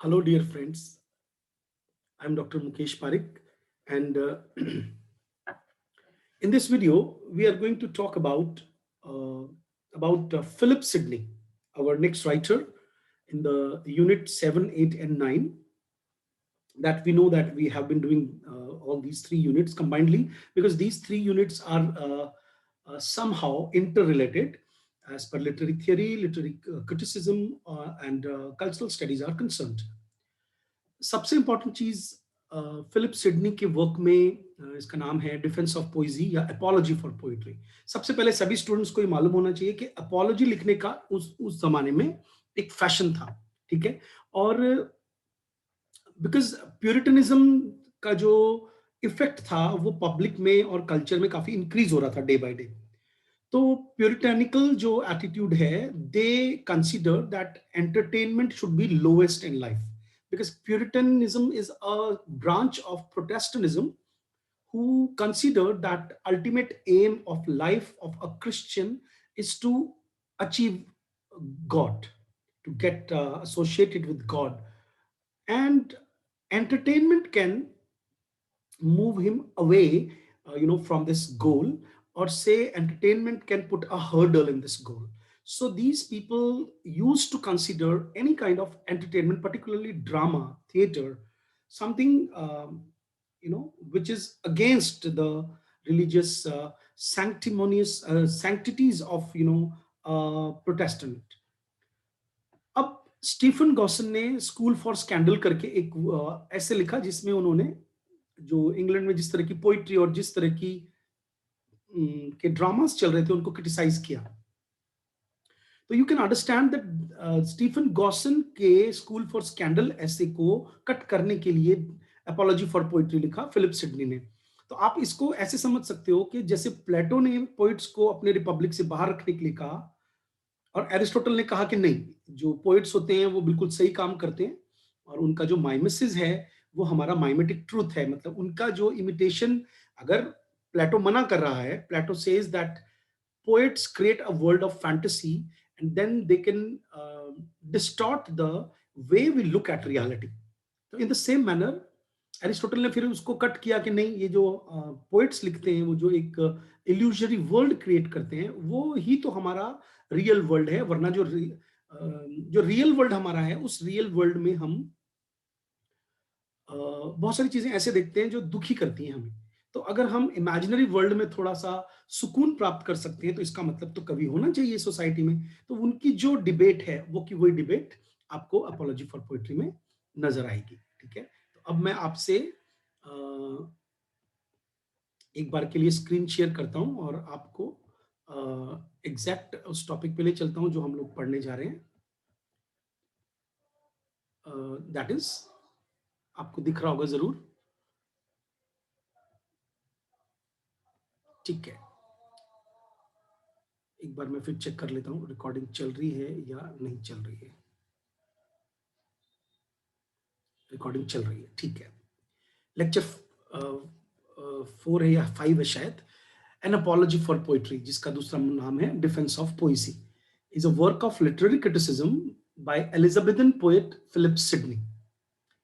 Hello, dear friends. I'm Dr. Mukesh Parik, and in this video, we are going to talk uh, about Philip Sidney, our next writer in the unit 7, 8, and 9. That we know that we have been doing all these three units combinedly because these three units are somehow interrelated as per literary theory, literary criticism, and cultural studies are concerned. सबसे important चीज Philip Sidney के work में इसका नाम है defence of poesy या apiology for poetry. सबसे पहले सभी स्टूडेंट्स को ये मालूम होना चाहिए कि एपोलॉजी लिखने का उस जमाने में एक फैशन था, ठीक है। और बिकॉज प्यूरिटनिज्म का जो इफेक्ट था वो पब्लिक में और कल्चर में काफी इंक्रीज हो रहा था डे बाय डे। तो प्यूरिटेनिकल जो एटीट्यूड है, they consider that entertainment should be lowest in life because Puritanism is a branch of Protestantism who considered that ultimate aim of life of a Christian is to achieve God, to get associated with God, and entertainment can move him away, from this goal, or say entertainment can put a hurdle in this goal. So these people used to consider any kind of entertainment, particularly drama, theater, something which is against the religious sanctimonious sanctities of Protestant. अब Stephen Gaussian ने school for scandal करके एक ऐसे लिखा जिसमें उन्होंने जो England में जिस तरह की पोइट्री और जिस तरह की के ड्रामास चल रहे थे उनको क्रिटिसाइज किया। तो you can understand that Stephen Gosson के स्कूल फॉर स्कैंडल ऐसे को कट करने के लिए एपोलॉजी फॉर पोइट्री लिखा फिलिप सिडनी ने। तो आप इसको ऐसे समझ सकते हो कि जैसे प्लेटो ने पोइट्स को अपने रिपब्लिक से बाहर रखने के लिए कहा और एरिस्टोटल ने कहा कि नहीं, जो पोइट्स होते हैं वो बिल्कुल सही काम करते हैं और उनका जो माइमेसिस है वो हमारा माइमेटिक ट्रूथ है। मतलब उनका जो इमिटेशन, अगर प्लेटो मना कर रहा है, Plato says that poets create a world of fantasy and then they can distort the way we look at reality. So in the same manner Aristotle ने फिर उसको कट किया कि नहीं, ये जो पोएट्स लिखते हैं वो जो एक इल्यूजरी वर्ल्ड क्रिएट करते हैं वो ही तो हमारा रियल वर्ल्ड है, वरना जो रियल वर्ल्ड हमारा है उस रियल वर्ल्ड में हम बहुत सारी चीजें ऐसे देखते हैं जो दुखी करती हैं हमें। तो अगर हम इमेजिनरी वर्ल्ड में थोड़ा सा सुकून प्राप्त कर सकते हैं तो इसका मतलब तो कभी होना चाहिए सोसाइटी में। तो उनकी जो डिबेट है वो की वही डिबेट आपको अपोलॉजी फॉर पोएट्री में नजर आएगी, ठीक है। तो अब मैं आपसे एक बार के लिए स्क्रीन शेयर करता हूं और आपको एग्जैक्ट उस टॉपिक पे ले चलता हूं जो हम लोग पढ़ने जा रहे हैं। दैट इज, आपको दिख रहा होगा जरूर, ठीक है। एक बार मैं फिर चेक कर लेता हूँ रिकॉर्डिंग चल रही है या नहीं चल रही है। रिकॉर्डिंग चल रही है, ठीक है। लेक्चर 4 है या 5 है शायद, एन अपॉलॉजी फॉर पोइट्री, जिसका दूसरा नाम है defence of poesy, is a work of literary criticism by Elizabethan poet Philip Sidney.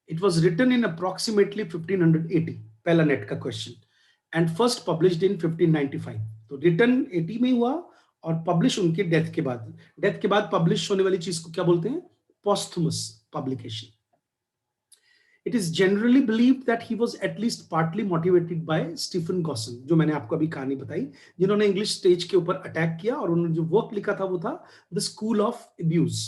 It was written in approximately 1580, पहला नेट का question, and first published in 1595। तो रिटन 80 में हुआ और पब्लिश उनके डेथ के बाद पब्लिश होने वाली चीज को क्या बोलते हैं? पोस्थुमस publication. It is generally believed that he was at least partly motivated by Stephen Gosson, जो मैंने आपको अभी कहानी बताई, जिन्होंने इंग्लिश स्टेज के ऊपर अटैक किया और उन्होंने जो वर्क लिखा था वो था द स्कूल ऑफ अब्यूज,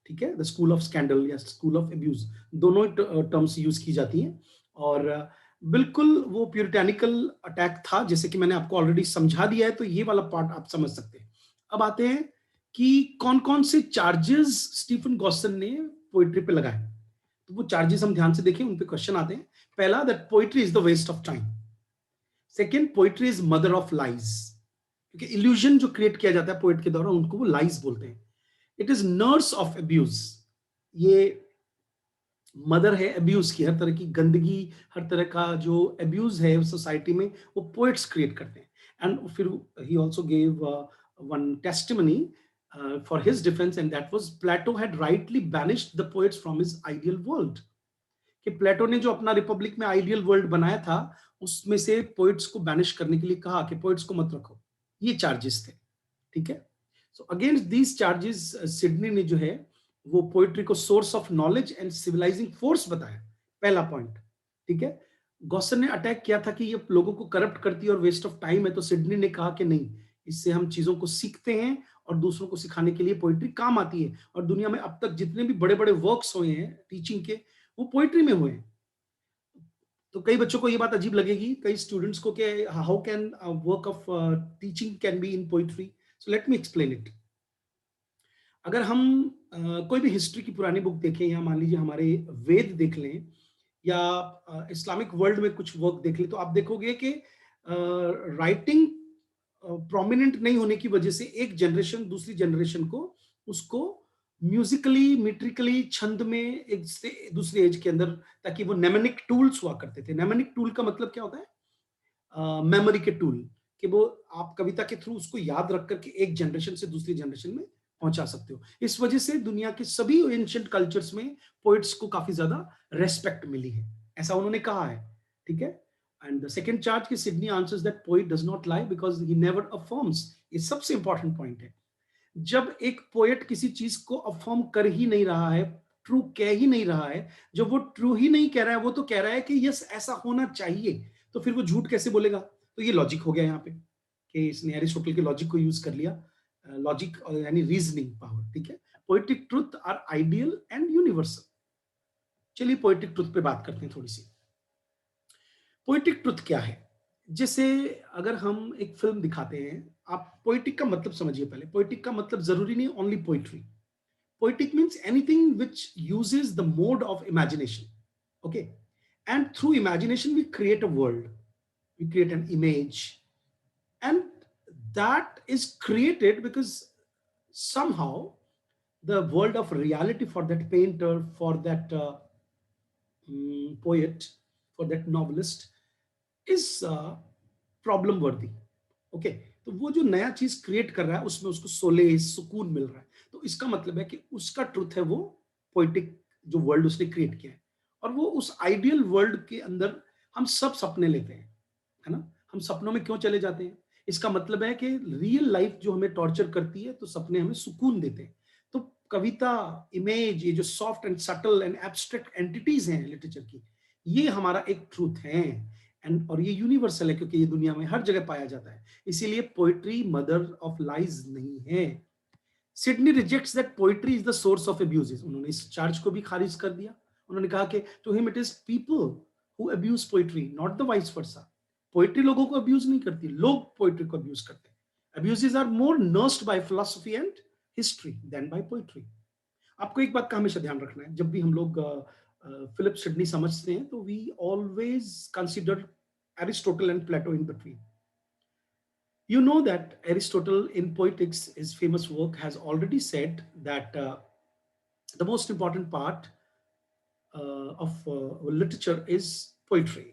ठीक है, द स्कूल ऑफ स्कैंडल या स्कूल ऑफ अब्यूज, दोनों टर्म्स यूज की जाती हैं। और बिल्कुल वो प्यूरिटैनिकल अटैक था, जैसे कि मैंने आपको ऑलरेडी समझा दिया है, तो ये वाला पार्ट आप समझ सकते हैं। अब आते हैं कि कौन कौन से चार्जेस स्टीफन गॉसन ने पोइट्री पे लगाए। तो वो चार्जेस हम ध्यान से देखें, उन पे क्वेश्चन आते हैं। पहला, that poetry is the waste of time. Second, poetry is mother of lies, क्योंकि इल्यूजन जो क्रिएट किया जाता है पोइट के द्वारा उनको वो लाइज बोलते हैं। It is nurse of abuse, ये मदर है अब्यूज की, हर तरह की गंदगी, हर तरह का जो अब्यूज है सोसाइटी में वो पोइट्स क्रिएट करते हैं। एंड फिर he also gave one testimony for his defense, and that was Plato had rightly banished the poets from his ideal world. कि प्लेटो ने जो अपना रिपब्लिक में आइडियल वर्ल्ड बनाया था, उसमें से पोइट्स को बैनिश करने के लिए कहा कि पोइट्स को मत रखो। ये चार्जेस थे, ठीक है। So against these charges Sydney ने जो है वो पोइट्री को source of knowledge and civilising force बताया, पहला पॉइंट, ठीक है। गॉसन ने अटैक किया था कि ये लोगों को करप्ट करती है और वेस्ट ऑफ टाइम है, तो सिडनी ने कहा कि नहीं, इससे हम चीजों को सीखते हैं और दूसरों को सिखाने के लिए पोइट्री काम आती है। और दुनिया में अब तक जितने भी बड़े बड़े वर्क्स हुए हैं टीचिंग के, वो पोइट्री में हुए हैं। तो कई बच्चों को ये बात अजीब लगेगी, कई स्टूडेंट्स को, कि how can work of teaching can be in poetry. So let me explain it. अगर हम कोई भी हिस्ट्री की पुरानी बुक देखें, या मान लीजिए हमारे वेद देख लें, या इस्लामिक वर्ल्ड में कुछ वर्क देख लें, तो आप देखोगे कि राइटिंग प्रोमिनेंट नहीं होने की वजह से एक जनरेशन दूसरी जनरेशन को उसको म्यूजिकली, मीट्रिकली, छंद में एक से दूसरी एज के अंदर, ताकि वो नेमेनिक टूल्स हुआ करते थे। नेमेनिक टूल का मतलब क्या होता है? मेमोरी के टूल, कि वो आप कविता के थ्रू उसको याद रख करके एक जनरेशन से दूसरी जनरेशन में पहुंचा सकते हो। इस वजह से दुनिया के सभी एंशिएंट कल्चर्स में पोइट्स को काफी ज्यादा रेस्पेक्ट मिली है, ऐसा उन्होंने कहा है, ठीक है। एंड द सेकंड चार्ज की Sidney answers that poet does not lie because he never affirms. ये सबसे इंपॉर्टेंट पॉइंट है। जब एक पोएट किसी चीज को अफर्म कर ही नहीं रहा है, ट्रू कह ही नहीं रहा है, जब वो ट्रू ही नहीं कह रहा है, वो तो कह रहा है कि यस ऐसा होना चाहिए, तो फिर वो झूठ कैसे बोलेगा? तो ये लॉजिक हो गया यहाँ पे, कि इसने एरिस्टोटल के लॉजिक को यूज कर लिया। लॉजिक यानी रीजनिंग पावर, ठीक है। Poetic truth are ideal and universal. चलिए पोएटिक ट्रुथ पे बात करते हैं थोड़ी सी। पोएटिक ट्रुथ क्या है? जैसे अगर हम एक फिल्म दिखाते हैं, आप पोएटिक का मतलब समझिए पहले। पोएटिक का मतलब जरूरी नहीं only poetry. Poetic means anything which uses the mode of imagination. Okay. And through imagination, we create a world, we create an image, and that is created because somehow the world of reality for that painter, for that poet, for that novelist is problem वर्दी। Okay, तो वो जो नया चीज create कर रहा है उसमें उसको सोले सुकून मिल रहा है, तो इसका मतलब है कि उसका ट्रुथ है वो पोइटिक जो वर्ल्ड उसने क्रिएट किया है। और वो उस आइडियल वर्ल्ड के अंदर हम सब सपने लेते हैं, है ना। हम सपनों में क्यों चले जाते हैं? इसका मतलब है कि रियल लाइफ जो हमें टॉर्चर करती है, तो सपने हमें सुकून देते हैं। तो कविता, इमेज, ये जो soft and subtle and abstract entities हैं लिटरेचर की, ये हमारा एक ट्रूथ है। एंड और ये यूनिवर्सल है, क्योंकि ये दुनिया में हर जगह पाया जाता है। इसीलिए पोइट्री मदर ऑफ लाइज नहीं है। Sydney rejects that poetry is the source of abuses. उन्होंने इस चार्ज को भी खारिज कर दिया। उन्होंने कहा कि to him it is people who abuse poetry, not the vice versa. Poetry लोगों को अब्यूज नहीं करती, लोग पोइट्री को अब्यूज करते हैं। Abuses are more nursed by philosophy and history than by poetry. आपको एक बात का हमेशा ध्यान रखना है, जब भी हम लोग फिलिप सिडनी समझते हैं, तो we always consider Aristotle and Plato in between. You know that Aristotle in Poetics, his famous work, has already said that the most important part of literature is poetry,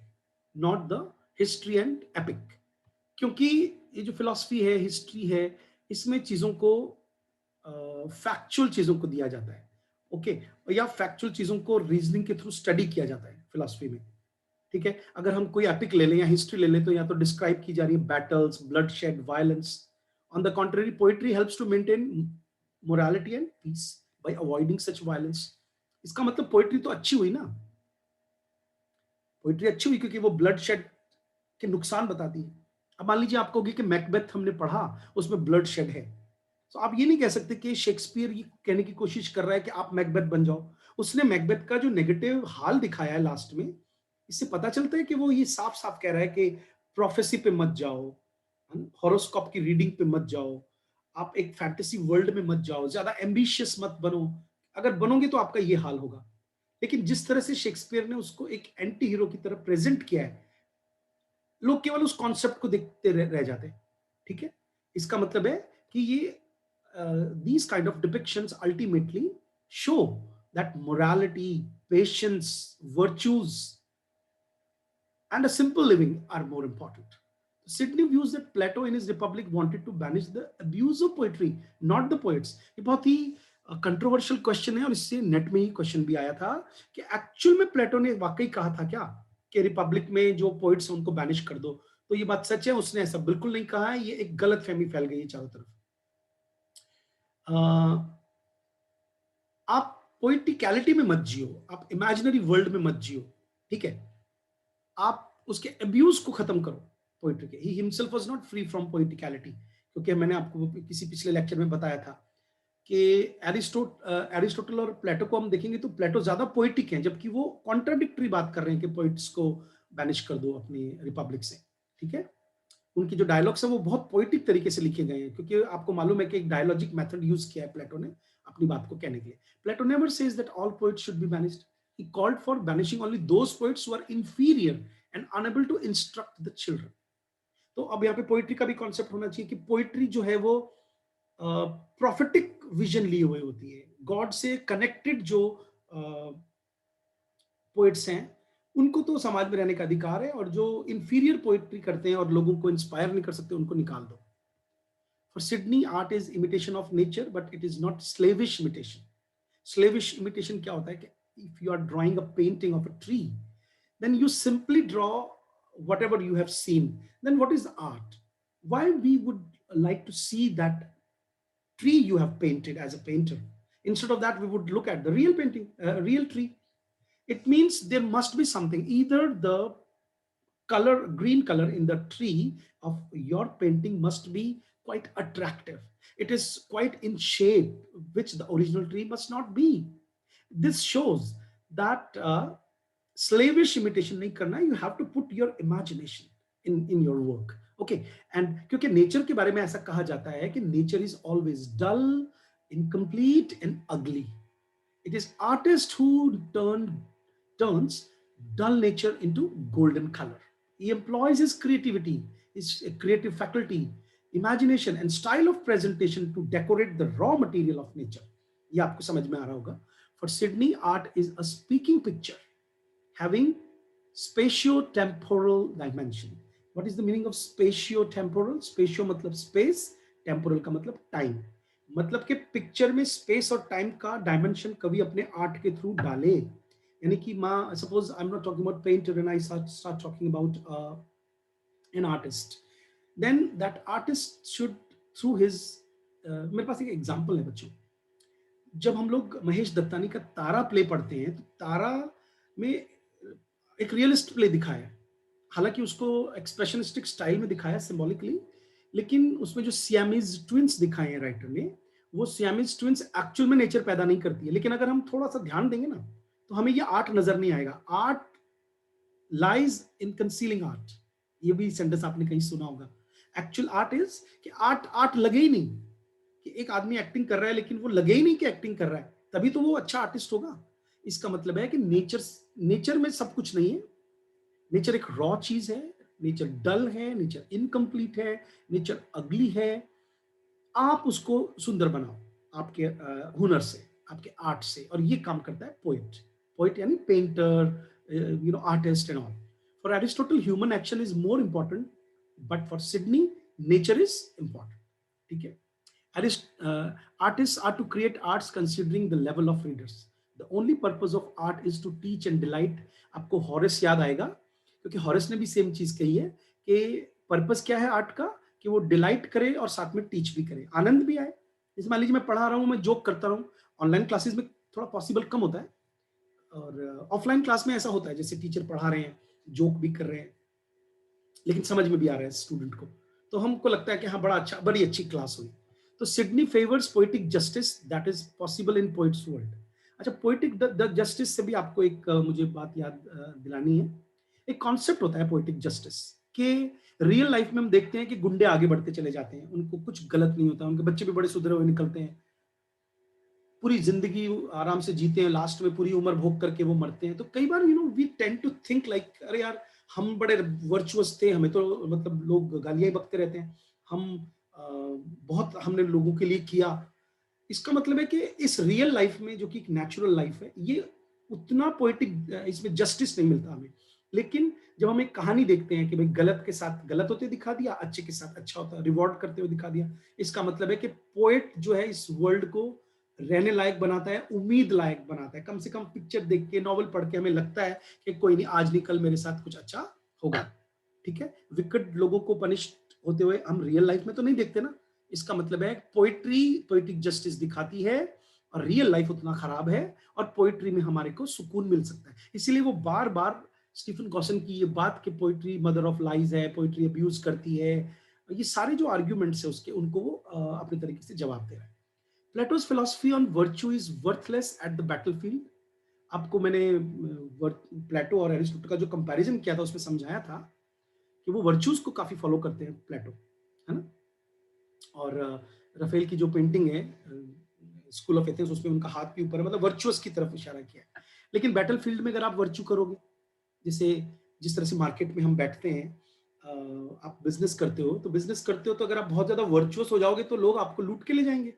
not the history and epic. क्योंकि ये जो philosophy है, history है, इसमें चीजों को factual चीजों को दिया जाता है, ओके, या फैक्चुअल चीजों को रीजनिंग के थ्रू स्टडी किया जाता है फिलॉसफी में, ठीक है। अगर हम कोई एपिक ले लें या हिस्ट्री ले लें, तो या तो डिस्क्राइब की जा रही है battles, bloodshed, violence. On the contrary, poetry helps to maintain morality and peace by avoiding such violence. इसका मतलब पोएट्री तो अच्छी हुई ना, पोएट्री अच्छी हुई क्योंकि वो ब्लडशेड के नुकसान बताती है। अब मान लीजिए आप कहोगे कि मैकबेथ हमने पढ़ा, उसमें ब्लड शेड है, तो आप ये नहीं कह सकते कि शेक्सपियर ये कहने की कोशिश कर रहा है कि आप मैकबेथ बन जाओ। उसने मैकबेथ का जो नेगेटिव हाल दिखाया है लास्ट में, इससे पता चलता है कि वो ये साफ साफ कह रहा है कि प्रोफेसी पे मत जाओ, हॉरोस्कोप की रीडिंग पे मत जाओ, आप एक फैंटेसी वर्ल्ड में मत जाओ, ज्यादा एम्बिशियस मत बनो। अगर बनोगे तो आपका ये हाल होगा। लेकिन जिस तरह से शेक्सपियर ने उसको एक एंटी हीरो की तरह प्रेजेंट किया है, लोग केवल उस कॉन्सेप्ट को देखते रह जाते हैं, ठीक है। इसका मतलब है कि ये these kind of depictions ultimately show that morality, patience, virtues and a simple living are more important. Sidney views that Plato in his Republic wanted to banish the abuse of poetry, not the poets. ये बहुत ही controversial question है, और इससे net में ही question भी आया था कि एक्चुअल में प्लेटो ने वाकई कहा था क्या कि रिपब्लिक में जो पोइट्स हैं उनको बैनिश कर दो? तो ये बात सच है, उसने ऐसा बिल्कुल नहीं कहा है, ये एक गलत फहमी फैल गई है चारों तरफ। आप पोइटिकलिटी में मत जियो, आप इमेजिनरी वर्ल्ड में मत जियो, ठीक है? आप उसके अब्यूज को खत्म करो पोइट्री के। He himself was not free from poeticality, क्योंकि मैंने आपको किसी पिछले लेक्चर में बताया था कि एरिस्टोटल और प्लेटो को हम देखेंगे तो प्लेटो ज्यादा पोइटिक हैं, जबकि वो कॉन्ट्राडिक्टरी बात कर रहे हैं कि पोइट्स को बैनिश कर दो अपनी रिपब्लिक से, ठीक है? उनकी जो डायलॉग्स है वो बहुत पोइटिक तरीके से लिखे गए हैं, क्योंकि आपको मालूम है कि एक डायलॉजिक मेथड यूज किया है प्लेटो ने अपनी बात को कहने के लिए। Plato never says that all poets should be banished, he called for banishing only those poets who are inferior and unable to instruct the children. तो अब यहाँ पे पोइट्री का भी कॉन्सेप्ट होना चाहिए कि पोइट्री जो है वो प्रोफेटिक विजन लिए हुए होती है, गॉड से कनेक्टेड जो पोइट्स हैं उनको तो समाज में रहने का अधिकार है, और जो इंफीरियर पोइट्री करते हैं और लोगों को इंस्पायर नहीं कर सकते उनको निकाल दो। For Sidney art is imitation of nature, but it is not slavish imitation. Slavish imitation क्या होता है कि if you are drawing a painting of a tree, then you simply draw whatever you have seen. Then what is art? Why we would like to see that tree you have painted as a painter? Instead of that, we would look at the real painting, real tree. It means there must be something, either the color, green color in the tree of your painting must be quite attractive. It is quite in shape, which the original tree must not be. This shows that slavish imitation नहीं करना, you have to put your imagination in your work, okay? And क्योंकि nature के बारे में ऐसा कहा जाता है कि nature is always dull, incomplete and ugly. It is artist who turns dull nature into golden color. He employs his creativity, his creative faculty, imagination and style of presentation to decorate the raw material of nature. ये आपको समझ में आ रहा होगा। For Sidney, art is a speaking picture having spatio-temporal dimension. What is the meaning of spatio-temporal? Spatio मतलब space, temporal का मतलब time. मतलब कि पिक्चर में स्पेस और टाइम का डायमेंशन कभी अपने आर्ट के थ्रू डाले। यानी कि माँ, suppose I am not talking about painter and I start talking about an artist, then that artist should through his, मेरे पास एक एग्जांपल है बच्चों। जब हम लोग महेश दत्तानी का तारा प्ले पढ़ते हैं तो तारा में एक रियलिस्ट प्ले दिखाया है, हालांकि उसको एक्सप्रेशनिस्टिक स्टाइल में दिखाया सिंबॉलिकली, लेकिन उसमें जो सियामीज ट्विंस दिखाए हैं राइटर ने, वो सियामीज ट्विंस एक्चुअल में नेचर पैदा नहीं करती है, लेकिन अगर हम थोड़ा सा ध्यान देंगे ना तो हमें ये आर्ट नजर नहीं आएगा। Art lies in concealing art, ये भी सेंटेंस आपने कहीं सुना होगा। एक्चुअल आर्ट इज कि आर्ट लगे ही नहीं कि एक आदमी एक्टिंग कर रहा है, लेकिन वो लगे ही नहीं कि एक्टिंग कर रहा है, तभी तो वो अच्छा आर्टिस्ट होगा। इसका मतलब है कि नेचर में सब कुछ नहीं है। नेचर एक रॉ चीज है, नेचर डल है, नेचर इनकम्प्लीट है, नेचर अगली है। आप उसको सुंदर बनाओ आपके हुनर से, आपके आर्ट से, और ये काम करता है पोइट यानी painter, artist and all. For Aristotle human action is more important, but for Sydney nature is important, ठीक है? Artists are to create arts considering the level of readers. The only purpose of art is to teach and delight. आपको Horace याद आएगा, क्योंकि Horace ने भी same चीज कही है कि पर्पस क्या है आर्ट का, कि वो डिलाइट करे और साथ में टीच भी करे, आनंद भी आए। जैसे मान लीजिए मैं पढ़ा रहा हूँ, मैं जोक करता रहूँ, ऑनलाइन क्लासेस में थोड़ा पॉसिबल कम होता है, और ऑफलाइन क्लास में ऐसा होता है जैसे टीचर पढ़ा रहे हैं, जोक भी कर रहे हैं, लेकिन समझ में भी आ रहा है स्टूडेंट को, तो हमको लगता है कि हाँ बड़ी अच्छी क्लास हुई। तो Sydney favours poetic justice that is possible in poets world. अच्छा, पोएटिक जस्टिस से भी आपको एक मुझे बात याद दिलानी है। एक कॉन्सेप्ट होता है पोएटिक जस्टिस के, रियल लाइफ में हम देखते हैं कि गुंडे आगे बढ़ते चले जाते हैं, उनको कुछ गलत नहीं होता, उनके बच्चे भी बड़े सुधरे हुए निकलते हैं, पूरी जिंदगी आराम से जीते हैं, लास्ट में पूरी उम्र भोग करके वो मरते हैं। तो कई बार we tend to think like, अरे यार हम बड़े वर्चुअस थे, हमें तो मतलब लोग गालियां ही बकते रहते हैं, हम बहुत हमने लोगों के लिए किया। इसका मतलब है कि इस रियल लाइफ में, जो कि एक नेचुरल लाइफ है, ये उतना पोएटिक इसमें जस्टिस नहीं मिलता हमें। लेकिन जब हम एक कहानी देखते हैं कि भाई गलत के साथ गलत होते दिखा दिया, अच्छे के साथ अच्छा होता रिवॉर्ड करते हुए दिखा दिया, इसका मतलब है कि पोएट जो है इस वर्ल्ड को रहने लायक बनाता है, उम्मीद लायक बनाता है। कम से कम पिक्चर देख के, नॉवल पढ़ के हमें लगता है कि कोई नहीं, आज नहीं कल मेरे साथ कुछ अच्छा होगा। ठीक है, विकेट लोगों को पनिश होते हुए हम रियल लाइफ में तो नहीं देखते ना। इसका मतलब है पोइट्री पोइटिक जस्टिस दिखाती है और रियल लाइफ उतना खराब है, और पोइट्री में हमारे को सुकून मिल सकता है। इसीलिए वो बार बार स्टीफन गॉसन की ये बात कि पोइट्री मदर ऑफ लाइज है, पोइट्री अब्यूज करती है, ये सारे जो आर्ग्यूमेंट्स है उसके, उनको वो अपने तरीके से जवाब दे रहा है। Plato's philosophy on virtue is worthless at the battlefield. आपको मैंने प्लेटो और एरिस्टोटल का जो कंपैरिजन किया था उसमें समझाया था कि वो वर्च्यूज को काफी फॉलो करते हैं प्लेटो, है ना। और राफेल की जो पेंटिंग है स्कूल ऑफ एथिक्स, उसमें उनका हाथ के ऊपर है, मतलब वर्चुअस की तरफ इशारा किया है। लेकिन बैटलफील्ड में अगर आप वर्च्यू करोगे, जैसे जिस तरह से मार्केट में हम बैठते हैं, आप बिजनेस करते हो तो अगर आप बहुत ज्यादा वर्चुअस हो जाओगे तो लोग आपको लूट के ले जाएंगे,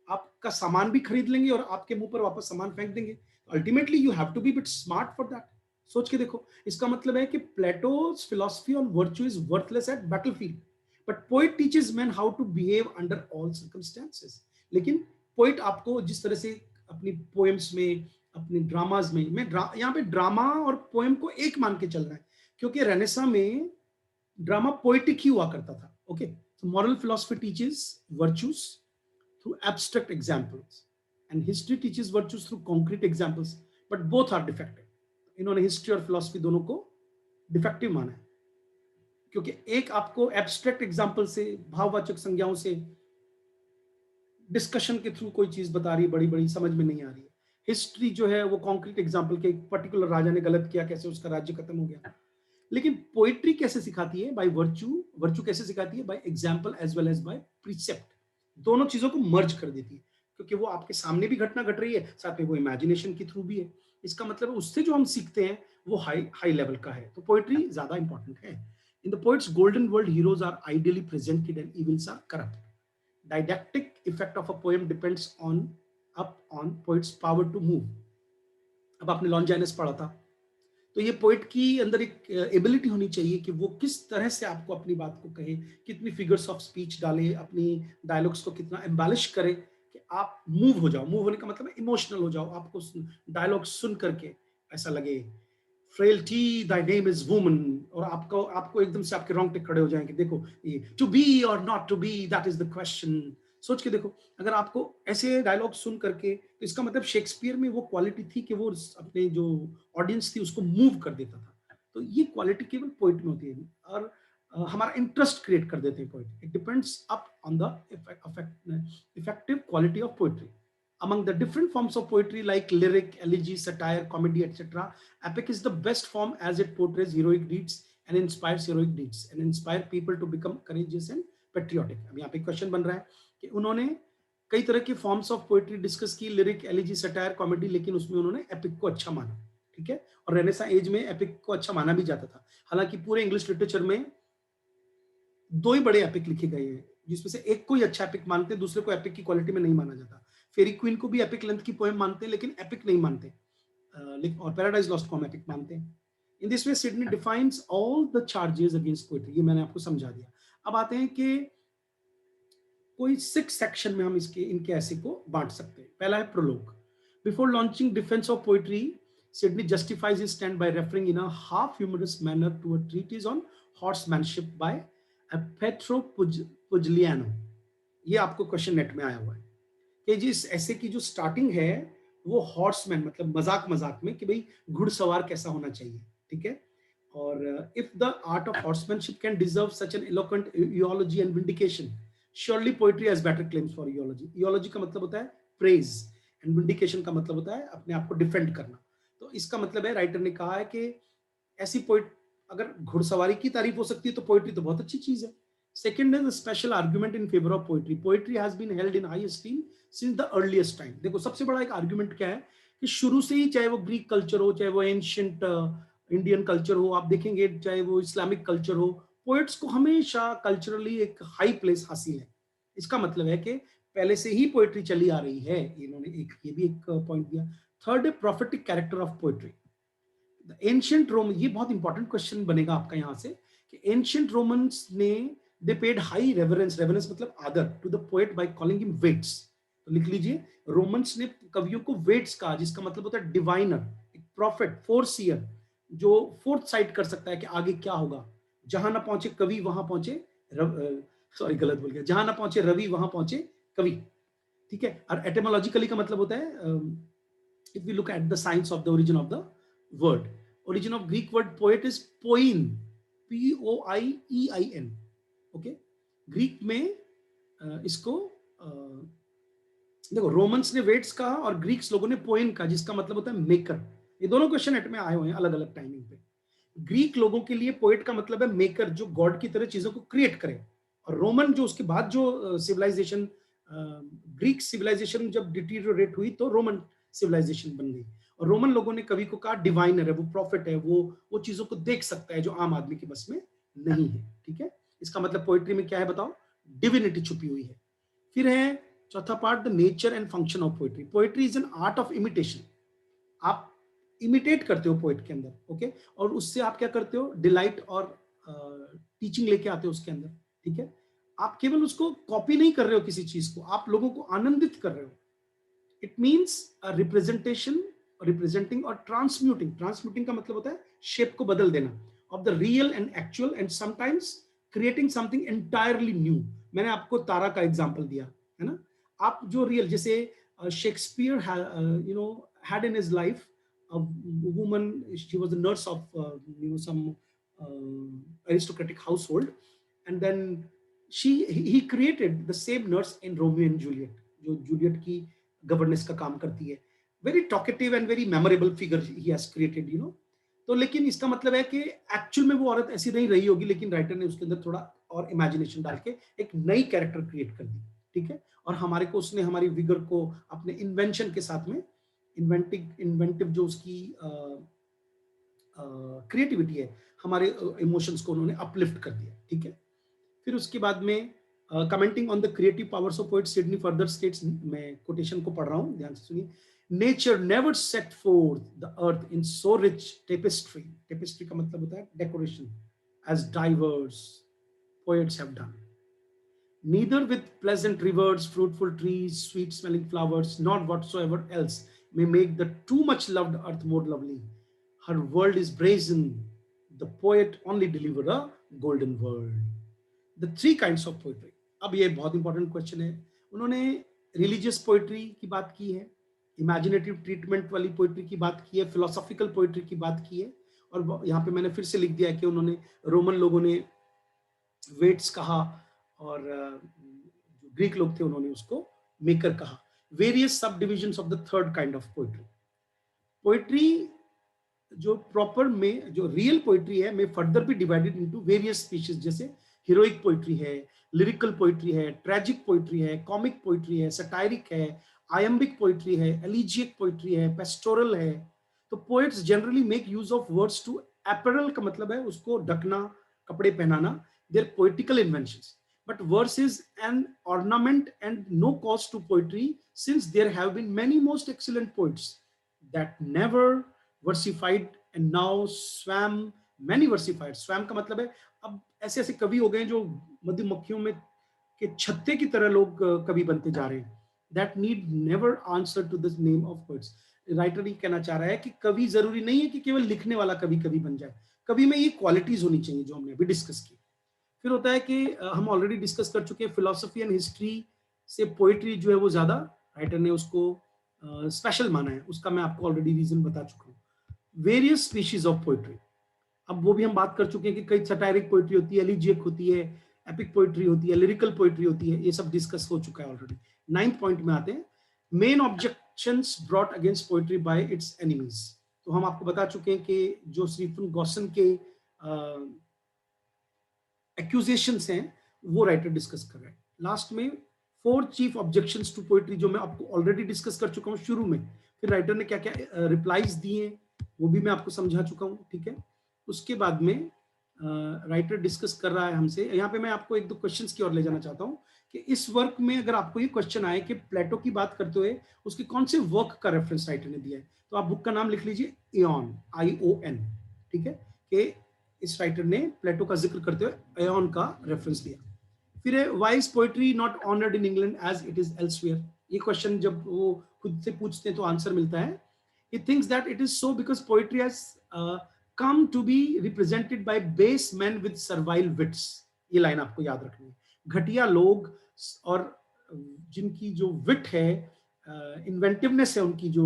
आपका सामान भी खरीद लेंगे और आपके मुंह पर वापस सामान फेंक देंगे। Ultimately you have to be bit smart for that. सोच के देखो, इसका मतलब है कि Plato's philosophy on virtue is worthless at battlefield, but poet teaches man how to behave under all circumstances. लेकिन पोइट आपको जिस तरह से अपनी पोएम्स में, अपने ड्रामाज में, यहाँ पे ड्रामा और पोएम को एक मान के चल रहा है, क्योंकि रेनेसा में ड्रामा पोइटिक ही हुआ करता था। Okay, so moral philosophy teaches virtues through abstract examples and history teaches virtues through concrete examples, but both are defective. इन्होंने हिस्ट्री और फिलॉसफी दोनों को डिफेक्टिव माना है, क्योंकि एक आपको एब्स्ट्रैक्ट एग्जाम्पल से, भाववाचक संज्ञाओं से, डिस्कशन के थ्रू कोई चीज बता रही है, बड़ी बड़ी समझ में नहीं आ रही है। हिस्ट्री जो है वो कॉन्क्रीट एग्जाम्पल के, एक पर्टिकुलर राजा ने गलत किया, कैसे उसका राज्य खत्म हो गया। लेकिन पोइट्री कैसे सिखाती है? By virtue. वर्च्यू कैसे सिखाती है? By example as well as by precept. दोनों चीजों को मर्ज कर देती है, क्योंकि वो आपके सामने भी घटना घट रही है, साथ में वो इमेजिनेशन के थ्रू भी है। इसका मतलब उससे जो हम सीखते हैं वो हाई हाई लेवल का है, तो पोइट्री ज्यादा इंपॉर्टेंट है। In the poets golden world, heroes are ideally presented and evils are corrupt. Didactic effect of a poem depends on poets power to move. अब आपने लॉन्जाइनस पढ़ा था, तो ये पोइट की अंदर एक एबिलिटी होनी चाहिए कि वो किस तरह से आपको अपनी बात को कहे, कितनी फिगर्स ऑफ स्पीच डाले, अपनी डायलॉग्स को कितना एम्बेलिश करे कि आप मूव हो जाओ। मूव होने का मतलब है इमोशनल हो जाओ, आपको डायलॉग सुन करके ऐसा लगे frailty Dai name is woman, और आपको आपको एकदम से आपके रोंगटे खड़े हो जाएंगे। देखो, ये टू बी और not to be, that is the question. सोच के देखो, अगर आपको ऐसे डायलॉग सुन करके, तो इसका मतलब शेक्सपियर में वो क्वालिटी थी कि वो अपने जो ऑडियंस थी उसको मूव कर देता था। तो ये क्वालिटी केवल पोइट में होती है, और हमारा इंटरेस्ट क्रिएट कर देते हैं poet. It depends up on the effective quality of poetry. Among the different forms of poetry like lyric, elegy, satire, comedy, etc., epic is the best form as it portrays heroic deeds and inspires heroic deeds and inspire people to become courageous and patriotic. अब यहाँ पे question बन रहा है कि उन्होंने कई तरह के फॉर्म्स ऑफ पोएट्री डिस्कस की, लिरिक, एलिजी, सटायर, कॉमेडी, लेकिन उसमें उन्होंने एपिक को अच्छा माना। ठीक है, और रेनेसा एज में एपिक को अच्छा माना भी जाता था। हालांकि पूरे इंग्लिश लिटरेचर में दो ही बड़े एपिक लिखे गए हैं, जिसमें से एक को ही अच्छा एपिक मानते हैं, दूसरे को एपिक की क्वालिटी में नहीं माना जाता। फेरी क्वीन को भी एपिक लेंथ की पोएम मानते हैं, लेकिन एपिक नहीं मानते, और पैराडाइज लॉस्ट को हम एपिक मानते हैं। In this way Sydney defines all the charges against poetry. ये मैंने आपको समझा दिया। अब आते हैं कि कोई 6 सेक्शन में हम इनके ऐसे को बांट सकते हैं। पहला है prologue. Before launching defence of poetry, Sidney justifies his stand by referring in a half humorous manner to a treatise on horsemanship by Pietro Pugliano. ये आपको क्वेश्चन नेट में आया हुआ है कि जिस ऐसे की जो स्टार्टिंग है वो हॉर्समैन, मतलब मजाक मजाक में कि भाई घुड़सवार कैसा होना चाहिए। ठीक है, और if the art of horsemanship can deserve such an eloquent eulogy and vindication, surely poetry has better claims for eulogy. Eulogy का मतलब होता है प्रेज, एंड विंडिकेशन का मतलब होता है अपने आप को डिफेंड करना। तो इसका मतलब है, राइटर ने कहा है कि ऐसी पोइट, अगर घुड़सवारी की तारीफ हो सकती है तो पोइट्री तो बहुत अच्छी चीज है। Second is special argument in favour of poetry. Poetry has been held in high esteem since the earliest time. देखो, सबसे बड़ा एक आर्गुमेंट क्या है कि शुरू से ही, चाहे वो ग्रीक कल्चर हो, चाहे वो एंशियंट इंडियन कल्चर हो, आप देखेंगे चाहे वो इस्लामिक कल्चर हो, पोइट्स को हमेशा कल्चरली एक हाई प्लेस हासिल है। इसका मतलब है कि पहले से ही पोइट्री चली आ रही है। इन्होंने एक ये भी एक पॉइंट दिया। थर्ड है prophetic character of poetry. Ancient Rome, ये बहुत इंपॉर्टेंट क्वेश्चन बनेगा आपका यहाँ से कि एंशियंट रोमन्स ने they paid high reverence, reverence मतलब आदर, to the poet by calling him vates. तो लिख लीजिए, रोमन्स ने कवियों को वेट्स कहा, जिसका मतलब होता है डिवाइनर, एक प्रॉफिट, फोरसियर, जो फोर्थ साइट कर सकता है कि आगे क्या होगा। जहां ना पहुंचे कवि वहां पहुंचे, सॉरी गलत बोल गया, जहां ना पहुंचे रवि वहां पहुंचे कवि, ठीक है। और एटिमोलॉजिकली का मतलब होता है, if we look at the science of the origin of the word, origin of Greek word poet is poiein, Poiein, okay. Greek में इसको देखो, रोमन्स ने वेट्स कहा और ग्रीक्स लोगों ने पोएन कहा, जिसका मतलब होता है मेकर। ये दोनों क्वेश्चन नेट में आए हुए हैं अलग अलग टाइमिंग पे। ग्रीक लोगों के लिए पोएट का मतलब है मेकर, जो गॉड की तरह चीजों को क्रिएट करे। और रोमन, जो उसके बाद जो सिविलाइजेशन, ग्रीक सिविलाइजेशन जब डिटीरियोरेट हुई तो रोमन सिविलाइजेशन बन गई। और रोमन लोगों ने कवि को कहा डिवाइनर है, वो प्रॉफिट है, वो चीजों को देख सकता है जो आम आदमी के बस में नहीं है, ठीक है। इसका मतलब पोएट्री में क्या है बताओ, डिविनिटी छुपी हुई है। फिर है चौथा part, the nature and function of poetry. Poetry is an art of imitation. आप इमिटेट करते हो पोएट के अंदर, ओके, और उससे आप क्या करते हो, डिलाइट और टीचिंग लेके आते हो उसके अंदर, ठीक है। आप केवल उसको कॉपी नहीं कर रहे हो किसी चीज को, आप लोगों को आनंदित कर रहे हो। इट मीन्स रिप्रेजेंटेशन, रिप्रेजेंटिंग और ट्रांसम्यूटिंग। ट्रांसम्यूटिंग का मतलब होता है शेप को बदल देना, of the real and actual, and sometimes creating something entirely new. मैंने आपको तारा का एग्जांपल दिया है ना। आप जो रियल, जैसे Shakespeare you know had in his life a woman, she was a nurse of some aristocratic household, and then he created the same nurse in Romeo and Juliet, जो जूलियट की governance का काम करती है। Very talkative and very memorable figure he has created, you know. तो लेकिन इसका मतलब है कि एक्चुअल में वो औरत ऐसी नहीं रही होगी, लेकिन राइटर ने उसके अंदर थोड़ा और इमेजिनेशन डाल के एक नई कैरेक्टर क्रिएट कर दी, ठीक है। और हमारे को उसने हमारी विगर को अपने इन्वेंशन के साथ में, इन्वेंटिव जो उसकी क्रिएटिविटी है, हमारे इमोशंस को उन्होंने अपलिफ्ट कर दिया, ठीक है। फिर उसके बाद में commenting on the creative powers of poet, Sidney further states, मैं कोटेशन को पढ़ रहा हूं, ध्यान से सुनिए। Nature never set forth the earth in so rich tapestry. Tapestry का मतलब होता है decoration, as diverse poets have done, neither with pleasant rivers, fruitful trees, sweet smelling flowers, nor whatsoever else may make the too much loved earth more lovely. Her world is brazen, the poet only delivered a golden word. The three kinds of poetry. अब ये बहुत important question है। उन्होंने religious poetry की बात की है, imaginative treatment वाली पोइट्री की बात की है, फिलोसॉफिकल पोइट्री की बात की है, और यहाँ पे मैंने फिर से लिख दिया है कि उन्होंने, रोमन लोगों ने वेट्स कहा, और जो ग्रीक लोग थे उन्होंने उसको मेकर कहा। Various sub division of the third kind of poetry. Poetry जो प्रॉपर में, जो रियल पोइट्री है, में फर्दर भी डिवाइडेड इनटू वेरियस स्पीशीज, जैसे हीरोइक पोइट्री है, लिरिकल पोइट्री है, ट्रेजिक पोइट्री है, कॉमिक पोइट्री है, सटायरिक है, आयम्बिक पोइट्री है, एलिजियक पोइट्री है, पेस्टोरल है। तो poets generally make use of words to apparel, का मतलब है उसको ढकना, कपड़े पहनाना, their poetical inventions. But verse is an ornament and no cost to poetry, since there have been many most excellent poets that never versified and now swam many versified. Swam का मतलब है अब ऐसे ऐसे कवि हो गए जो मधुमक्खियों में के छत्ते की तरह लोग कवि बनते जा रहे हैं। That need never answer to the name of poets. Writer ये कहना चाह रहा है कि कवि जरूरी नहीं है कि केवल लिखने वाला कवि कवि बन जाए, कवि में ये क्वालिटीज होनी चाहिए जो हमने अभी डिस्कस की। फिर होता है कि हम ऑलरेडी डिस्कस कर चुके हैं, फिलोसफी एंड हिस्ट्री से पोइट्री जो है वो ज्यादा राइटर ने उसको स्पेशल माना है, उसका मैं आपको ऑलरेडी रीजन बता चुका हूँ। वेरियस स्पीशीज ऑफ पोइट्री, अब वो भी हम बात कर चुके हैं कि कई सटायरिक पोइट्री होती है, एलिजियक होती है, एपिक पोइट्री होती है, लिरिकल पोइट्री होती है, ये सब डिस्कस हो चुका है ऑलरेडी। 9th पॉइंट में आते हैं, main objections brought against poetry bye it's enemies. तो हम आपको बता चुके हैं कि जो स्टीफन गॉसन के एक्यूजेशंस हैं वो राइटर डिस्कस कर रहे हैं। लास्ट में 4 चीफ ऑब्जेक्शंस टू पोइट्री, जो मैं आपको ऑलरेडी डिस्कस कर चुका हूँ शुरू में। फिर राइटर ने क्या क्या रिप्लाईज दिए वो भी मैं आपको समझा चुका हूँ, ठीक है। उसके बाद में राइटर डिस्कस कर रहा है हमसे, यहाँ पे मैं आपको 1-2 क्वेश्चंस की ओर ले जाना चाहता हूँ कि इस वर्क में अगर आपको ये क्वेश्चन आए कि प्लेटो की बात करते हुए उसके कौन से वर्क का रेफरेंस राइटर ने दिया है, तो आप बुक का नाम लिख लीजिए एऑन, ION, ठीक है, कि इस राइटर ने प्लेटो का जिक्र करते हुए एऑन का रेफरेंस दिया। फिर है why is poetry not honoured in England as it is elsewhere. ये क्वेश्चन जब वो खुद से पूछते हैं तो आंसर मिलता है, he thinks that it is so because poetry has come to be represented by base men with servile wits। ये लाइन आपको याद रखनी है, घटिया लोग और जिनकी जो विट है, इन्वेंटिवनेस है उनकी जो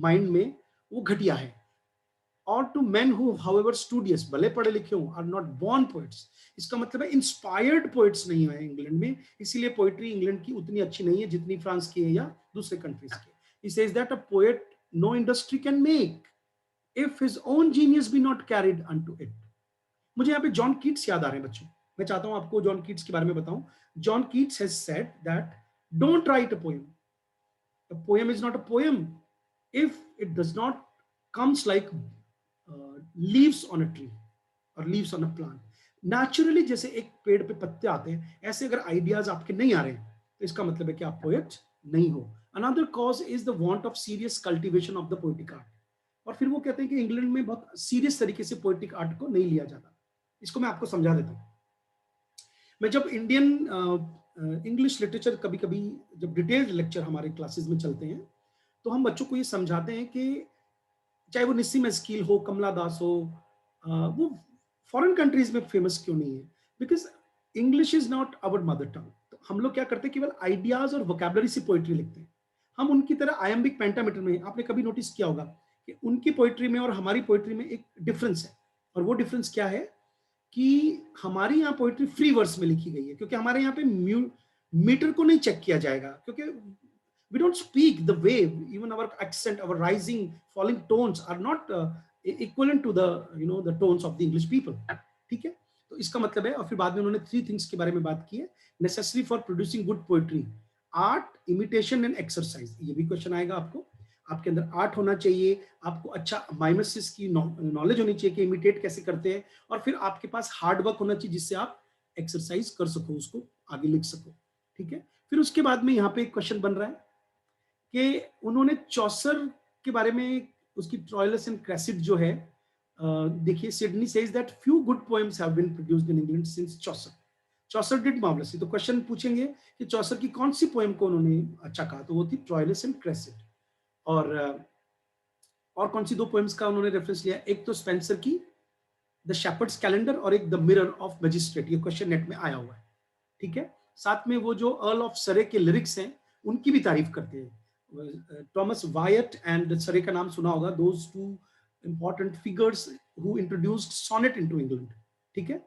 माइंड में, वो घटिया है। और to men who however studious, भले पढ़े लिखे हों, आर नॉट बॉर्न पोइट्स। इसका मतलब है इंस्पायर्ड पोइट्स नहीं है इंग्लैंड में, इसीलिए पोइट्री इंग्लैंड की उतनी अच्छी नहीं है जितनी फ्रांस की है या दूसरे कंट्रीज की। He says that a poet no industry can make if his own genius be not carried unto it। मुझे यहाँ पे जॉन कीट्स याद आ रहे हैं बच्चों, मैं चाहता हूं आपको जॉन कीट्स के बारे में बताऊं। John Keats has said that don't write a poem, a poem is not a poem if it does not comes like leaves on a tree or leaves on a plant। Naturally जैसे एक पेड़ पे पत्ते आते हैं, ऐसे अगर ideas आपके नहीं आ रहे हैं तो इसका मतलब है कि आप पोएट नहीं हो। Another cause is the want of serious cultivation of the poetic art. और फिर वो कहते हैं कि इंग्लैंड में बहुत सीरियस तरीके से पोएटिक आर्ट को नहीं लिया जाता। इसको मैं आपको समझा देता हूँ। मैं जब इंडियन इंग्लिश लिटरेचर, कभी कभी जब डिटेल्ड लेक्चर हमारे क्लासेस में चलते हैं तो हम बच्चों को ये समझाते हैं कि चाहे वो निस्सिम एस्कील हो, कमला दास हो, वो फॉरेन कंट्रीज में फेमस क्यों नहीं है, because English is not our mother tongue. तो हम लोग क्या करते हैं, केवल आइडियाज और वोकैबुलरी से पोइट्री लिखते हैं। हम उनकी तरह आयम्बिक पेंटामीटर में, आपने कभी नोटिस किया होगा कि उनकी पोइट्री में और हमारी पोइट्री में एक डिफरेंस है। और वो डिफरेंस क्या है कि हमारी यहाँ पोइट्री फ्री वर्स में लिखी गई है, क्योंकि हमारे यहाँ पे मीटर को नहीं चेक किया जाएगा, क्योंकि we don't speak the way, even our accent, our rising falling tones are not equivalent to the the tones of the English people। ठीक है, तो इसका मतलब है। और फिर बाद में उन्होंने 3 थिंग्स के बारे में बात की है, necessary for producing good poetry, art, imitation and exercise. ये भी क्वेश्चन आएगा आपको। आपके अंदर आर्ट होना चाहिए, आपको अच्छा माइमेसिस की नॉलेज होनी चाहिए कि इमिटेट कैसे करते हैं, और फिर आपके पास हार्ड वर्क होना चाहिए जिससे आप एक्सरसाइज कर सको, उसको आगे लिख सको। ठीक है, फिर उसके बाद में यहाँ पे एक क्वेश्चन बन रहा है कि उन्होंने चौसर के बारे में, उसकी ट्रॉयलस एंड क्रेसिड जो है, देखिए Sidney says that few good poems have been produced in England since Chaucer. Chaucer did marvellously. तो क्वेश्चन पूछेंगे कि चौसर की कौन सी पोएम को उन्होंने अच्छा कहा, तो वो थी ट्रॉयलस एंड क्रेसिड। और कौन सी 2 पोएम्स का उन्होंने रेफरेंस लिया, एक तो स्पेंसर की द शेपर्ड्स कैलेंडर और एक द मिरर ऑफ मैजिस्ट्रेट। ये क्वेश्चन नेट में आया हुआ है। ठीक है, साथ में वो जो अर्ल ऑफ सरे के लिरिक्स हैं उनकी भी तारीफ करते हैं। थॉमस वायट एंड सरे का नाम सुना होगा, those 2 important figures who introduced sonnet into England. ठीक है,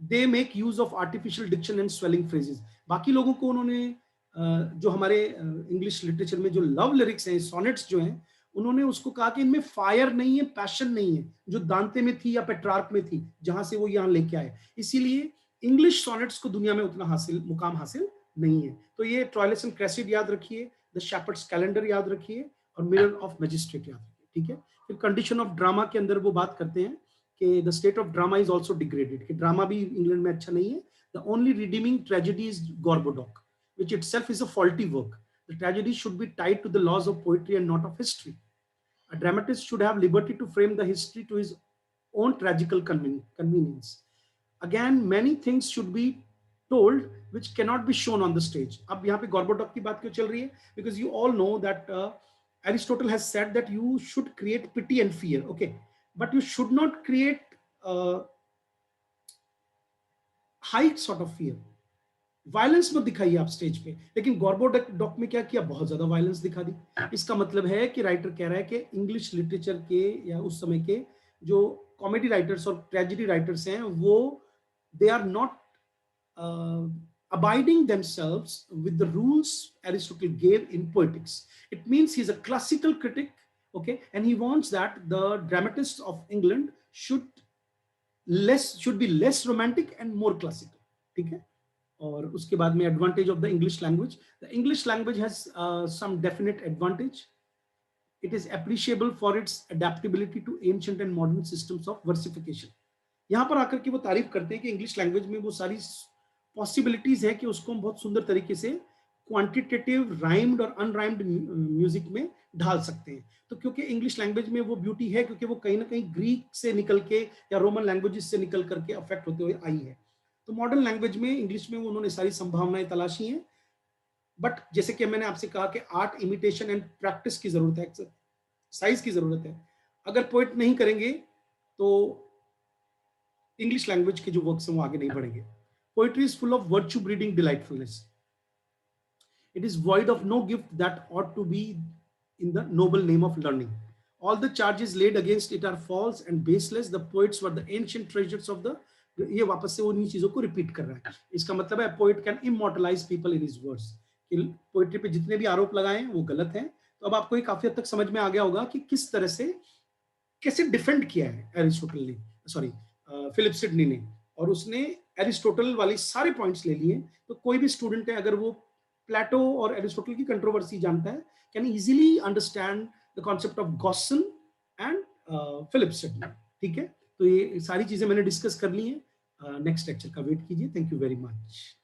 they make use of artificial diction and swelling phrases. बाकी लोगों को उन्होंने जो हमारे इंग्लिश लिटरेचर में जो लव लिरिक्स हैं, सोनेट्स जो हैं, उन्होंने उसको कहा कि इनमें फायर नहीं है, पैशन नहीं है, जो दांते में थी या पेट्रार्क में थी, जहां से वो यहाँ लेके आए। इसीलिए इंग्लिश सोनेट्स को दुनिया में उतना मुकाम हासिल नहीं है। तो ये ट्रॉयलस एंड क्रेसिड याद रखिए, द शेपर्ड्स कैलेंडर याद रखिए, और मिरर ऑफ मैजिस्ट्रेट याद रखिए। ठीक है, फिर कंडीशन ऑफ ड्रामा के अंदर वो बात करते हैं कि the state of drama is also degraded, कि ड्रामा भी इंग्लैंड में अच्छा नहीं है। The only redeeming tragedy is Gorboduc, which itself is a faulty work. The tragedy should be tied to the laws of poetry and not of history. A dramatist should have liberty to frame the history to his own tragical convenience. Again, many things should be told which cannot be shown on the stage. अब यहाँ पे गॉर्बोडॉक की बात क्यों चल रही है? Because you all know that Aristotle has said that you should create pity and fear, okay? But you should not create high sort of fear. Violence मत दिखाइए आप स्टेज पे, लेकिन गॉर्बोडॉक में क्या किया, बहुत ज्यादा वायलेंस दिखा दी। इसका मतलब है कि राइटर कह रहा है कि इंग्लिश लिटरेचर के या उस समय के जो कॉमेडी राइटर्स और ट्रेजेडी राइटर्स हैं, वो they are not abiding themselves with the rules Aristotle gave in poetics. It means he's a classical critic, okay, and he wants that the dramatists of England should be less romantic and more classical. ठीक है, और उसके बाद में advantage of the English language. The English language has some definite advantage. It is appreciable for its adaptability to ancient and modern systems of versification. यहाँ पर आकर के वो तारीफ करते हैं कि इंग्लिश लैंग्वेज में वो सारी पॉसिबिलिटीज है कि उसको हम बहुत सुंदर तरीके से क्वांटिटेटिव राइम्ड और अनराइम्ड म्यूजिक में ढाल सकते हैं। तो क्योंकि इंग्लिश लैंग्वेज में वो ब्यूटी है, क्योंकि वो कहीं ना कहीं ग्रीक से निकल के या रोमन लैंग्वेजेस से निकल करके अफेक्ट होते हुए आई है। तो मॉडर्न लैंग्वेज में, इंग्लिश में उन्होंने सारी संभावनाएं तलाशी हैं। बट जैसे कि मैंने आपसे कहा कि आर्ट, इमिटेशन एंड प्रैक्टिस की जरूरत है, एक्सरसाइज की जरूरत है। अगर पोइट नहीं करेंगे तो इंग्लिश लैंग्वेज के जो वर्क्स हैं वो आगे नहीं बढ़ेंगे। Poetry is full of virtue breeding delightfulness. It is void of no gift that ought to be in the noble name of learning. All the charges laid against it are false and baseless. The poets were the ancient treasures of the, ये वापस से उन्हीं चीजों को repeat कर रहा है। इसका मतलब है poet can immortalise people in his words. Poetry पे जितने भी आरोप लगाए हैं वो गलत हैं। तो अब आपको ये काफी हद तक समझ में आ गया होगा कि किस तरह से, कैसे डिफेंड किया है एरिस्टोटल ने, सॉरी फिलिप सिडनी ने, और उसने एरिस्टोटल वाली सारे पॉइंट्स ले लिए। तो कोई भी स्टूडेंट है, अगर वो प्लेटो और एरिस्टोटल की कंट्रोवर्सी जानता है, can easily understand the concept of Gosson and Philip Sidney. ठीक है, तो ये सारी चीजें मैंने डिस्कस कर ली हैं। नेक्स्ट लेक्चर का वेट कीजिए। Thank you very much.